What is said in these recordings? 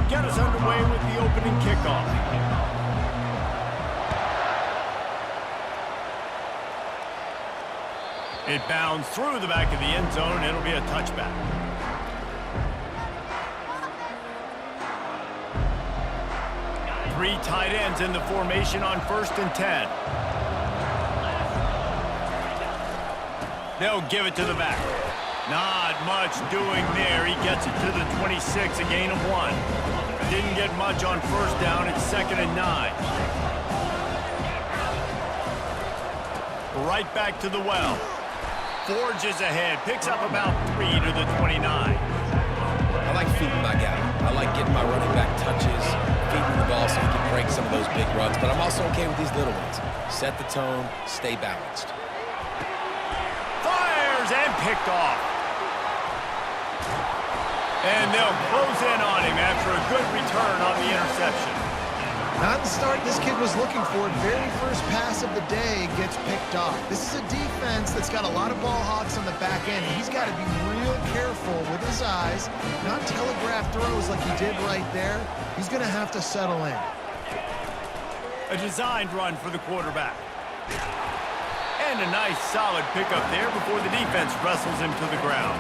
get us underway with the opening kickoff. It bounds through the back of the end zone. It'll be a touchback. Three tight ends in the formation on 1st and 10. They'll give it to the back. Not much doing there. He gets it to the 26, a gain of 1. Didn't get much on 1st down. It's 2nd and 9. Right back to the well. Forges ahead. Picks up about 3 to the 29. I like feeding my guy. I like getting my running back touches, feeding the ball so he can break some of those big runs. But I'm also okay with these little ones. Set the tone, stay balanced. Fires and picked off. And they'll close in on him after a good return on the interception. Not the start this kid was looking for. Very first pass of the day gets picked off. This is a defense that's got a lot of ball hawks on the back end. He's got to be real careful with his eyes, not telegraph throws like he did right there. He's going to have to settle in. A designed run for the quarterback. And a nice solid pickup there before the defense wrestles him to the ground.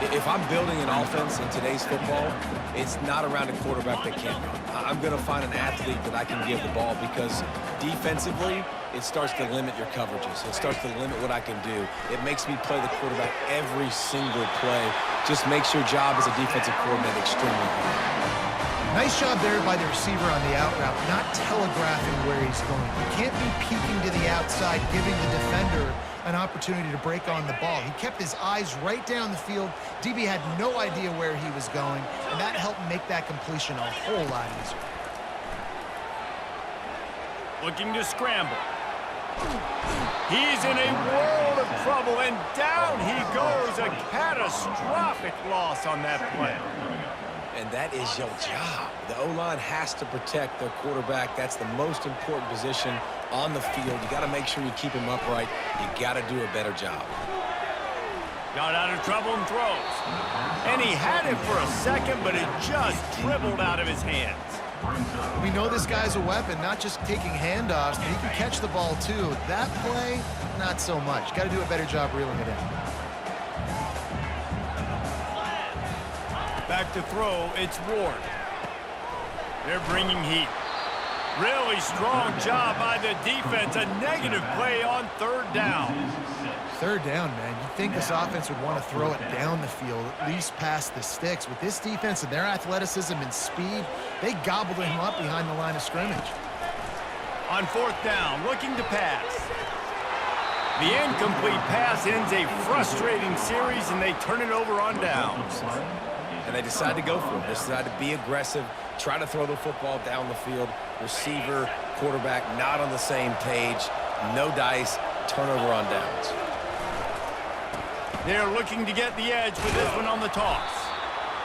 If I'm building an offense in today's football, it's not around a quarterback that can't run. I'm going to find an athlete that I can give the ball because defensively, it starts to limit your coverages. It starts to limit what I can do. It makes me play the quarterback every single play. Just makes your job as a defensive coordinator extremely hard. Nice job there by the receiver on the out route, not telegraphing where he's going. He can't be peeking to the outside, giving the defender an opportunity to break on the ball. He kept his eyes right down the field. DB had no idea where he was going, and that helped make that completion a whole lot easier. Looking to scramble. He's in a world of trouble, and down he goes. A catastrophic loss on that play. And that is your job. The O-line has to protect their quarterback. That's the most important position on the field. You got to make sure you keep him upright. You got to do a better job. Got out of trouble and throws. And he had it for a second, but it just dribbled out of his hands. We know this guy's a weapon, not just taking handoffs, but he can catch the ball too. That play, not so much. Got to do a better job reeling it in. Back to throw, it's Ward. They're bringing heat. Really strong job by the defense. A negative play on 3rd down. 3rd down, man. You'd think this offense would want to throw it down the field, at least past the sticks. With this defense and their athleticism and speed, they gobbled him up behind the line of scrimmage. On 4th down, looking to pass. The incomplete pass ends a frustrating series, and they turn it over on downs. And they decide to go for it. They decide to be aggressive, try to throw the football down the field. Receiver, quarterback, not on the same page. No dice, turnover on downs. They're looking to get the edge with this one on the toss.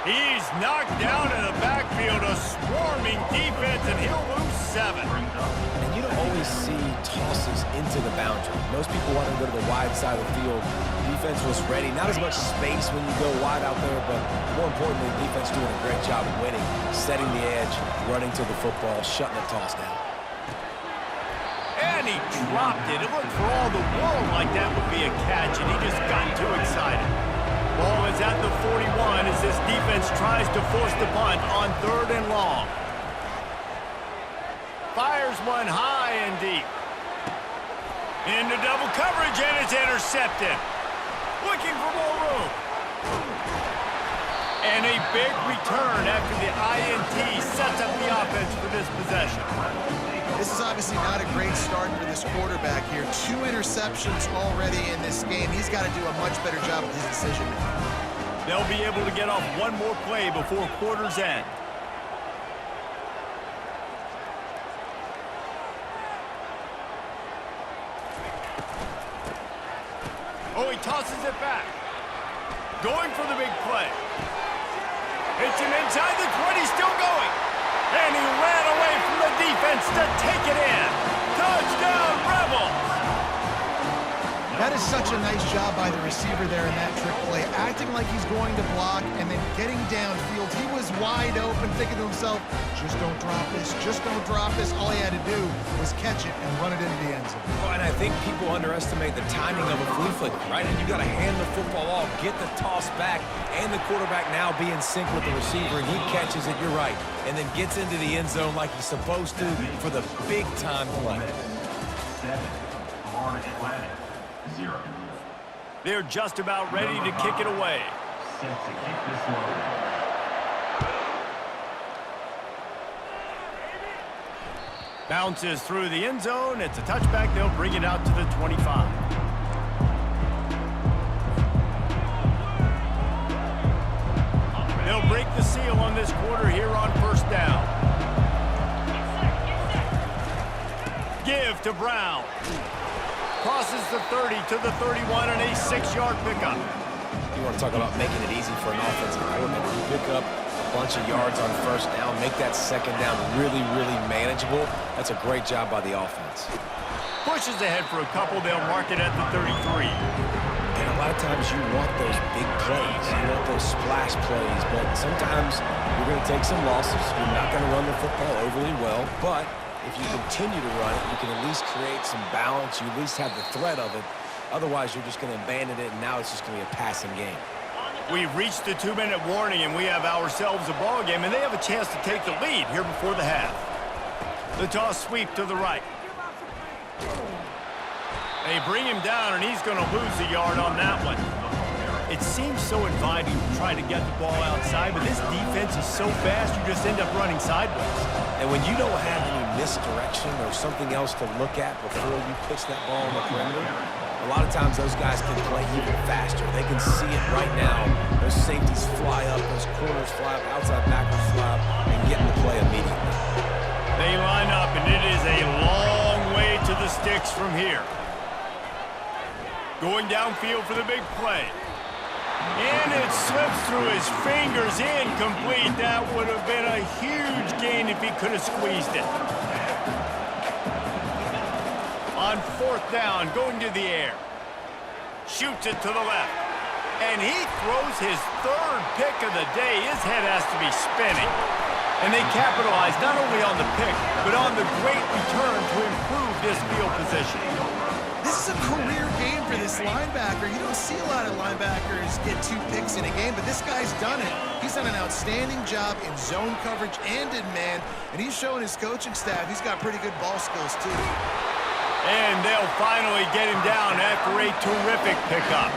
He's knocked down in the backfield, a swarming defense, and he'll lose 7. And you don't always see tosses into the boundary. Most people want to go to the wide side of the field. Defense was ready. Not as much space when you go wide out there, but more importantly, defense doing a great job of winning, setting the edge, running to the football, shutting the toss down. And he dropped it. It looked for all the world like that would be a catch, and he just got too excited. Ball is at the 41 as this defense tries to force the punt on 3rd and long. Fires one high and deep. Into double coverage, and it's intercepted. Looking for more room. And a big return after the INT sets up the offense for this possession. This is obviously not a great start for this quarterback here. 2 interceptions already in this game. He's got to do a much better job with his decision-making. They'll be able to get off one more play before quarter's end. Oh, he tosses it back. Going for the big play. It's him inside the 20, still going. And he ran away from the defense to take it in. Touchdown, Rebels! That is such a nice job by the receiver there in that trick play, acting like he's going to block and then getting downfield. He was wide open, thinking to himself, just don't drop this, just don't drop this. All he had to do was catch it and run it into the end zone. Oh, and I think people underestimate the timing of a flea flicker, right? And you got to hand the football off, get the toss back, and the quarterback now be in sync with the receiver, and he catches it, you're right, and then gets into the end zone like he's supposed to for the big-time play. 7, Florida Atlantic, 0. They're just about ready to kick it away. Set to kick this one. Bounces through the end zone. It's a touchback. They'll bring it out to the 25. They'll break the seal on this quarter here on first down. Give to Brown. Crosses the 30 to the 31 and a 6-yard pickup. You want to talk about making it easy for an offensive coordinator. You pick up a bunch of yards on first down, make that second down really, really manageable. That's a great job by the offense. Pushes ahead for a couple. They'll mark it at the 33. And a lot of times you want those big plays. You want those splash plays. But sometimes you're going to take some losses. You're not going to run the football overly well. But if you continue to run it, you can at least create some balance. You at least have the threat of it. Otherwise, you're just going to abandon it, and now it's just going to be a passing game. We've reached the 2-minute warning, and we have ourselves a ball game, and they have a chance to take the lead here before the half. The toss sweep to the right. They bring him down, and he's going to lose a yard on that one. It seems so inviting to try to get the ball outside, but this defense is so fast, you just end up running sideways. And when you don't have any misdirection or something else to look at before you pitch that ball on the perimeter, a lot of times those guys can play even faster. They can see it right now. Those safeties fly up, those corners fly up, outside backers fly up, and get in the play immediately. They line up, and it is a long way to the sticks from here. Going downfield for the big play. And it slips through his fingers, incomplete. That would have been a huge gain if he could have squeezed it. On fourth down, going to the air. Shoots it to the left. And he throws his third pick of the day. His head has to be spinning. And they capitalize not only on the pick, but on the great return to improve this field position. This is a career game for this linebacker. You don't see a lot of linebackers get 2 picks in a game, but this guy's done it. He's done an outstanding job in zone coverage and in man, and he's showing his coaching staff he's got pretty good ball skills too. And they'll finally get him down after a terrific pickup.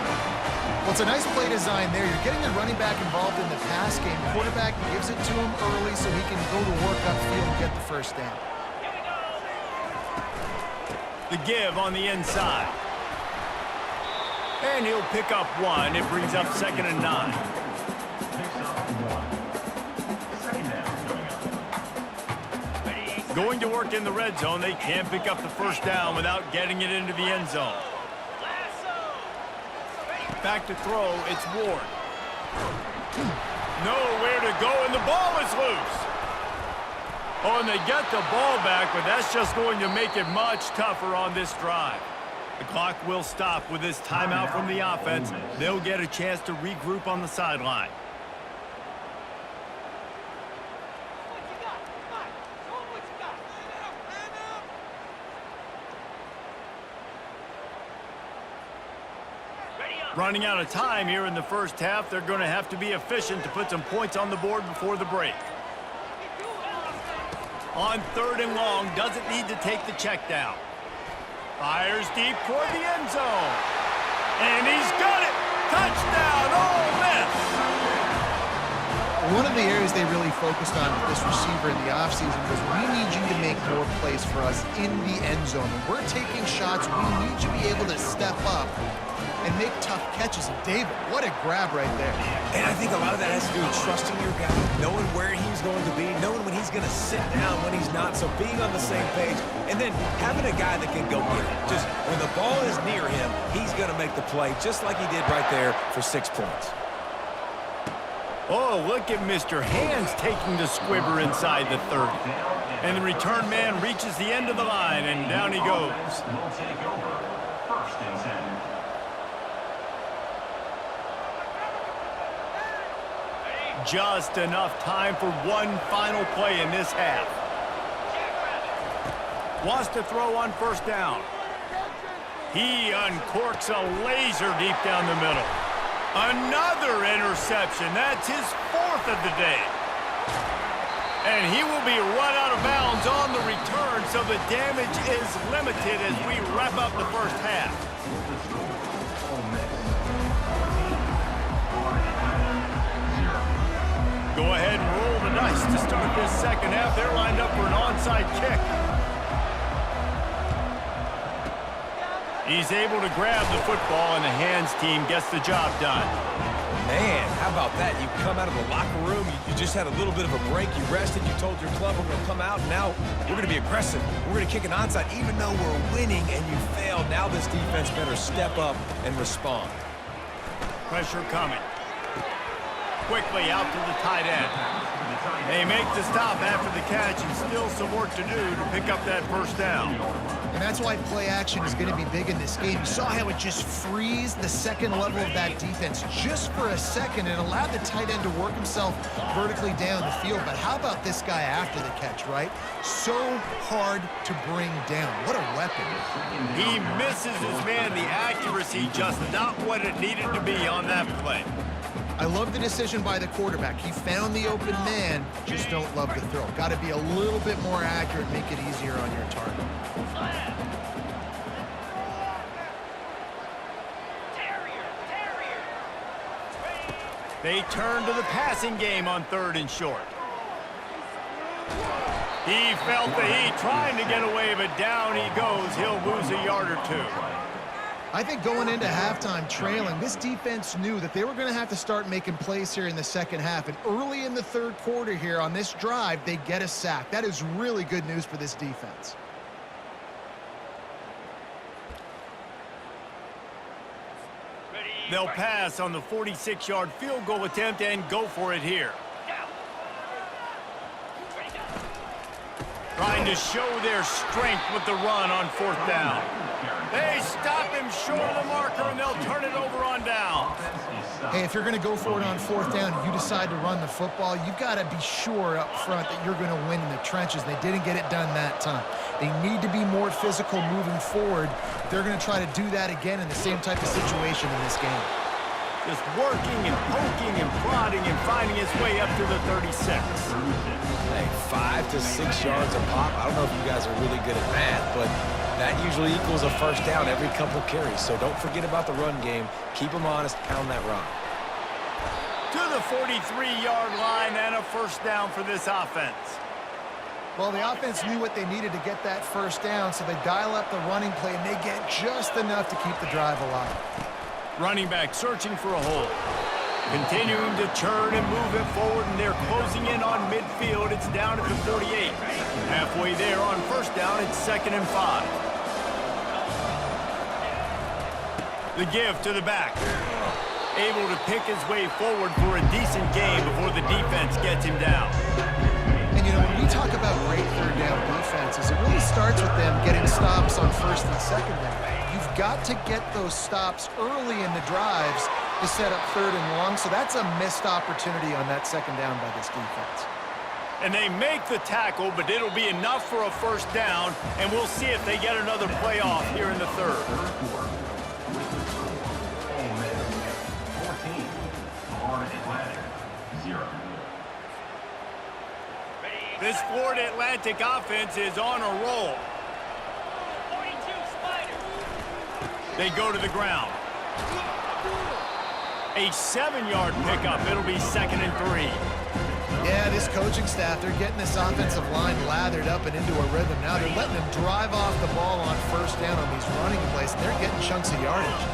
Well, it's a nice play design there. You're getting the running back involved in the pass game. Quarterback gives it to him early so he can go to work upfield and get the first down. The give on the inside. And he'll pick up 1. It brings up 2nd and 9. Going to work in the red zone. They can't pick up the first down without getting it into the end zone. Back to throw. It's Ward. Nowhere to go, and the ball is loose. Oh, and they get the ball back, but that's just going to make it much tougher on this drive. The clock will stop with this timeout from the offense. They'll get a chance to regroup on the sideline. Running out of time here in the first half. They're going to have to be efficient to put some points on the board before the break. On 3rd and long, doesn't need to take the check down. Fires deep toward the end zone. And he's got it! Touchdown, Ole Miss! One of the areas they really focused on with this receiver in the offseason was we need you to make more plays for us in the end zone. When we're taking shots, we need you to be able to step up and make tough catches. And David, what a grab right there. And I think a lot of that has to do with trusting your guy, knowing where he's going to be, knowing when he's going to sit down, when he's not, so being on the same page, and then having a guy that can go get it. Just when the ball is near him, he's going to make the play, just like he did right there for 6 points. Oh, look at Mr. Hands taking the squibber inside the 30. And the return man reaches the end of the line, and down he goes. Will take over 1st and 10. Just enough time for one final play in this half. Wants to throw on first down. He uncorks a laser deep down the middle. Another interception. That's his 4th of the day. And he will be run out of bounds on the return, so the damage is limited as we wrap up the first half. Go ahead and roll the dice to start this second half. They're lined up for an onside kick. He's able to grab the football, and the hands team gets the job done. Man, how about that? You come out of the locker room, you just had a little bit of a break, you rested, you told your club we're going to come out, and now we're going to be aggressive. We're going to kick an onside, even though we're winning and you failed. Now this defense better step up and respond. Pressure coming. Quickly out to the tight end. They make the stop after the catch, and still some work to do to pick up that first down. And that's why play action is going to be big in this game. You saw how it just frees the second level of that defense just for a second and allowed the tight end to work himself vertically down the field. But how about this guy after the catch, right? So hard to bring down. What a weapon. He misses his man. The accuracy just not what it needed to be on that play. I love the decision by the quarterback. He found the open man, just don't love the throw. Got to be a little bit more accurate, make it easier on your target. They turn to the passing game on 3rd and short. He felt the heat trying to get away, but down he goes. He'll lose a yard or 2. I think going into halftime trailing, this defense knew that they were going to have to start making plays here in the second half. And early in the 3rd quarter here on this drive, they get a sack. That is really good news for this defense. They'll pass on the 46-yard field goal attempt and go for it here. Trying to show their strength with the run on 4th down. They stop him short of the marker, and they'll turn it over on down. Hey, if you're going to go for it on 4th down and you decide to run the football, you've got to be sure up front that you're going to win in the trenches. They didn't get it done that time. They need to be more physical moving forward. They're going to try to do that again in the same type of situation in this game. Just working and poking and prodding and finding his way up to the 36. Hey, 5 to 6 yards a pop. I don't know if you guys are really good at math, but that usually equals a first down every couple carries. So don't forget about the run game. Keep them honest, pound that rock. To the 43-yard line and a first down for this offense. Well, the offense knew what they needed to get that first down, so they dial up the running play, and they get just enough to keep the drive alive. Running back searching for a hole. Continuing to turn and move it forward, and they're closing in on midfield. It's down at the 48. Halfway there on first down, it's 2nd and 5. The give to the back. Able to pick his way forward for a decent gain before the defense gets him down. And, you know, when we talk about great 3rd down defenses, it really starts with them getting stops on 1st and 2nd down. You've got to get those stops early in the drives to set up 3rd and long, so that's a missed opportunity on that 2nd down by this defense. And they make the tackle, but it'll be enough for a first down, and we'll see if they get another play off here in the 3rd. 14, Florida Atlantic, 0. This Florida Atlantic offense is on a roll. They go to the ground. A 7-yard pickup. It'll be 2nd and 3. Yeah, this coaching staff, they're getting this offensive line lathered up and into a rhythm. Now they're letting them drive off the ball on first down on these running plays, and they're getting chunks of yardage.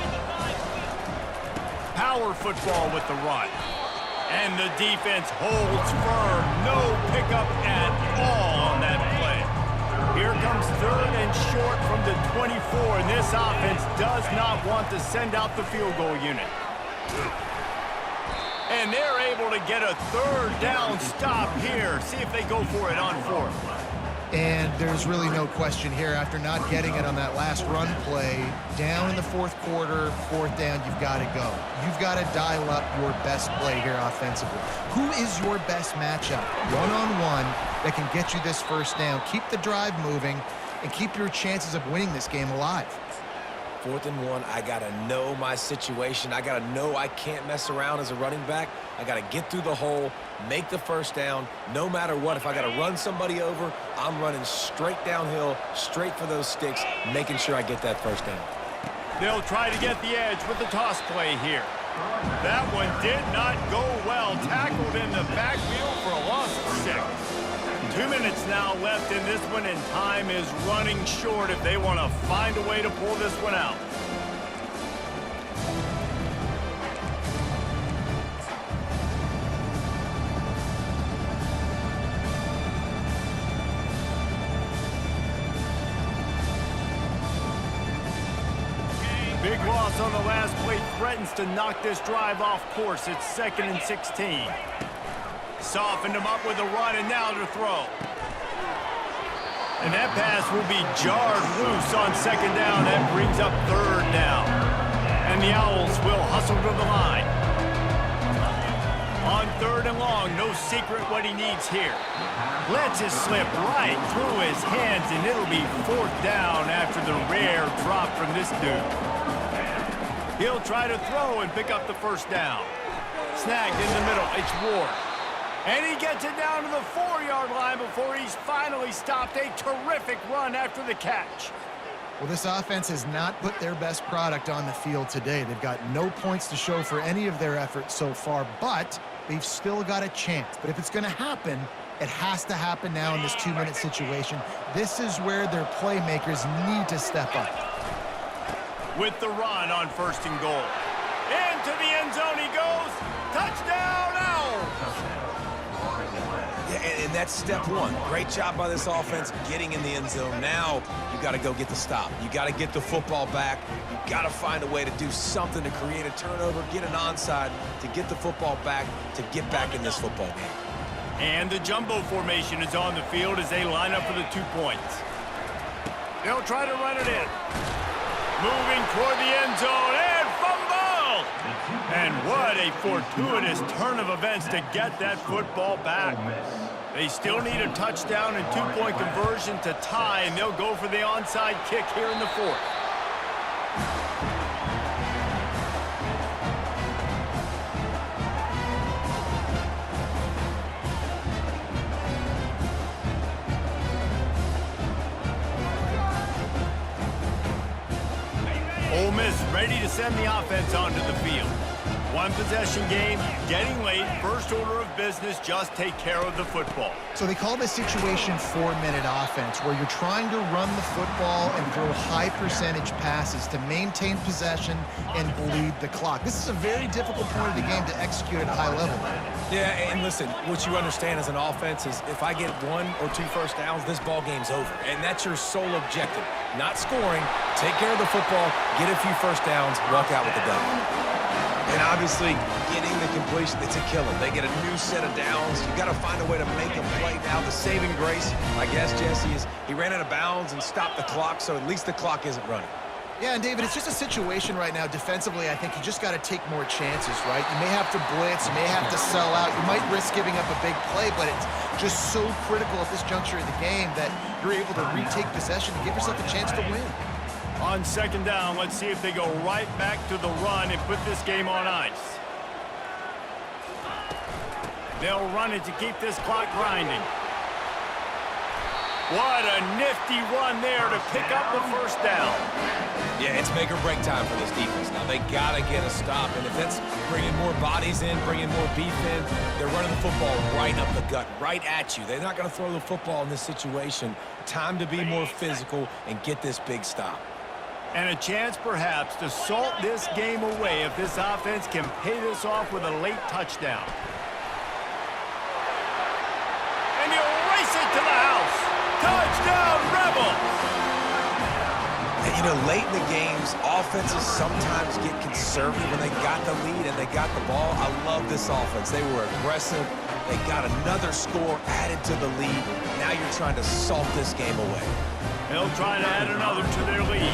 Power football with the run. And the defense holds firm. No pickup at all on that play. Here comes 3rd and short from the 24, and this offense does not want to send out the field goal unit. And they're able to get a 3rd down stop here. See if they go for it on 4th. And there's really no question here. After not getting it on that last run play, down in the fourth quarter, fourth down, you've got to go. You've got to dial up your best play here offensively. Who is your best matchup, one-on-one, that can get you this first down, keep the drive moving, and keep your chances of winning this game alive? 4th and 1, I got to know my situation. I got to know I can't mess around as a running back. I got to get through the hole, make the first down, no matter what. If I got to run somebody over, I'm running straight downhill, straight for those sticks, making sure I get that first down. They'll try to get the edge with the toss play here. That one did not go well. Tackled in the backfield for a loss of 6. 2 minutes now left in this one, and time is running short if they want to find a way to pull this one out. Big loss on the last play threatens to knock this drive off course. It's 2nd and 16. Softened him up with a run, and now to throw. And that pass will be jarred loose on 2nd down. That brings up 3rd down. And the Owls will hustle to the line. On 3rd and long, no secret what he needs here. Lets it slip right through his hands, and it'll be 4th down after the rare drop from this dude. He'll try to throw and pick up the first down. Snagged in the middle, it's Ward. And he gets it down to the 4-yard line before he's finally stopped. A terrific run after the catch. Well, this offense has not put their best product on the field today. They've got no points to show for any of their efforts so far, but they've still got a chance. But if it's going to happen, it has to happen now in this 2-minute situation. This is where their playmakers need to step up. With the run on 1st and goal. Into the end zone he goes. Touchdown, Owls! Yeah, and that's step 1. Great job by this offense getting in the end zone. Now you got to go get the stop. You got to get the football back. You got to find a way to do something to create a turnover, get an onside, to get the football back, to get back in this football game. And the jumbo formation is on the field as they line up for the 2 points. They'll try to run it in. Moving toward the end zone, and fumble! And what a fortuitous turn of events to get that football back. They still need a touchdown and 2-point conversion to tie, and they'll go for the onside kick here in the 4th. Ole Miss ready to send the offense onto the field. 1-possession game, getting late, first order of business, just take care of the football. So they call this situation 4-minute offense, where you're trying to run the football and throw high percentage passes to maintain possession and bleed the clock. This is a very difficult point of the game to execute at a high level. Yeah, and listen, what you understand as an offense is if I get 1 or 2 first downs, this ball game's over. And that's your sole objective. Not scoring, take care of the football, get a few first downs, walk out with the W. And obviously, getting the completion, it's a killer. They get a new set of downs. You got to find a way to make them play now. The saving grace, I guess, Jesse, is he ran out of bounds and stopped the clock, so at least the clock isn't running. Yeah, and David, it's just a situation right now defensively. I think you just got to take more chances, right? You may have to blitz, you may have to sell out, you might risk giving up a big play, but it's just so critical at this juncture of the game that you're able to retake possession and give yourself a chance to win. On 2nd down, let's see if they go right back to the run and put this game on ice. They'll run it to keep this clock grinding. What a nifty run there to pick up the first down. Yeah, it's make or break time for this defense. Now, they got to get a stop, and if that's bringing more bodies in, bringing more beef in, they're running the football right up the gut, right at you. They're not going to throw the football in this situation. Time to be more physical and get this big stop. And a chance, perhaps, to salt this game away if this offense can pay this off with a late touchdown. And he'll race it to the house. Touchdown, Rebels! And, You know, late in the games, offenses sometimes get conservative when they got the lead and they got the ball. I love this offense. They were aggressive. They got another score added to the lead. Now you're trying to salt this game away. They'll try to add another to their lead.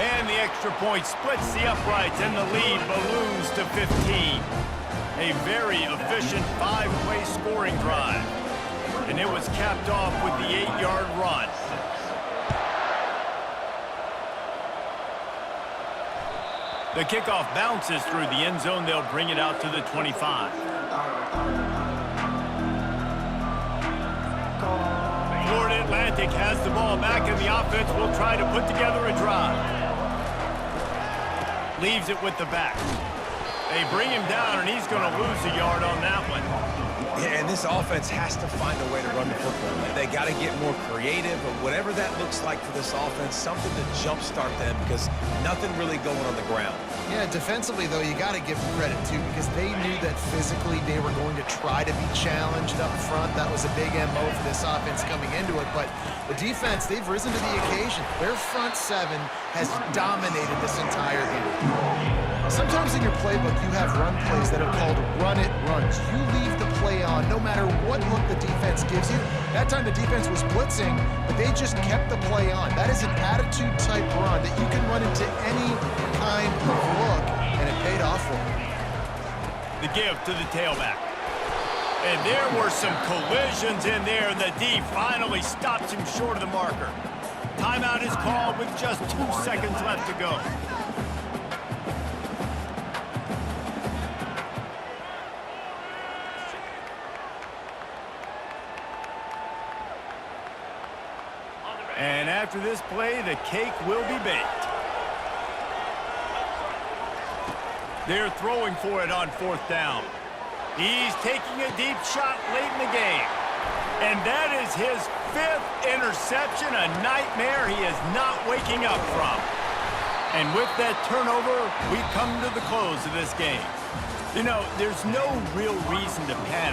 And the extra point splits the uprights, and the lead balloons to 15. A very efficient 5-play scoring drive. And it was capped off with the 8-yard run. The kickoff bounces through the end zone. They'll bring it out to the 25. Florida Atlantic has the ball back, and the offense will try to put together a drive. Leaves it with the back. They bring him down, and he's going to lose a yard on that one. Yeah, and this offense has to find a way to run the football. They got to get more creative, but whatever that looks like for this offense, something to jumpstart them because nothing really going on the ground. Yeah, defensively, though, you got to give them credit, too, because they knew that physically they were going to try to be challenged up front. That was a big MO for this offense coming into it. But the defense, they've risen to the occasion. Their front seven has dominated this entire game. Sometimes in your playbook, you have run plays that are called run-it runs. You leave the play on no matter what look the defense gives you. That time the defense was blitzing, but they just kept the play on. That is an attitude-type run that you can run into any kind of look, and it paid off for them. The give to the tailback. And there were some collisions in there, and the D finally stops him short of the marker. Timeout is called with just 2 seconds left to go. And after this play, the cake will be baked. They're throwing for it on 4th down. He's taking a deep shot late in the game. And that is his 5th interception, a nightmare he is not waking up from. And with that turnover, we come to the close of this game. You know, there's no real reason to panic.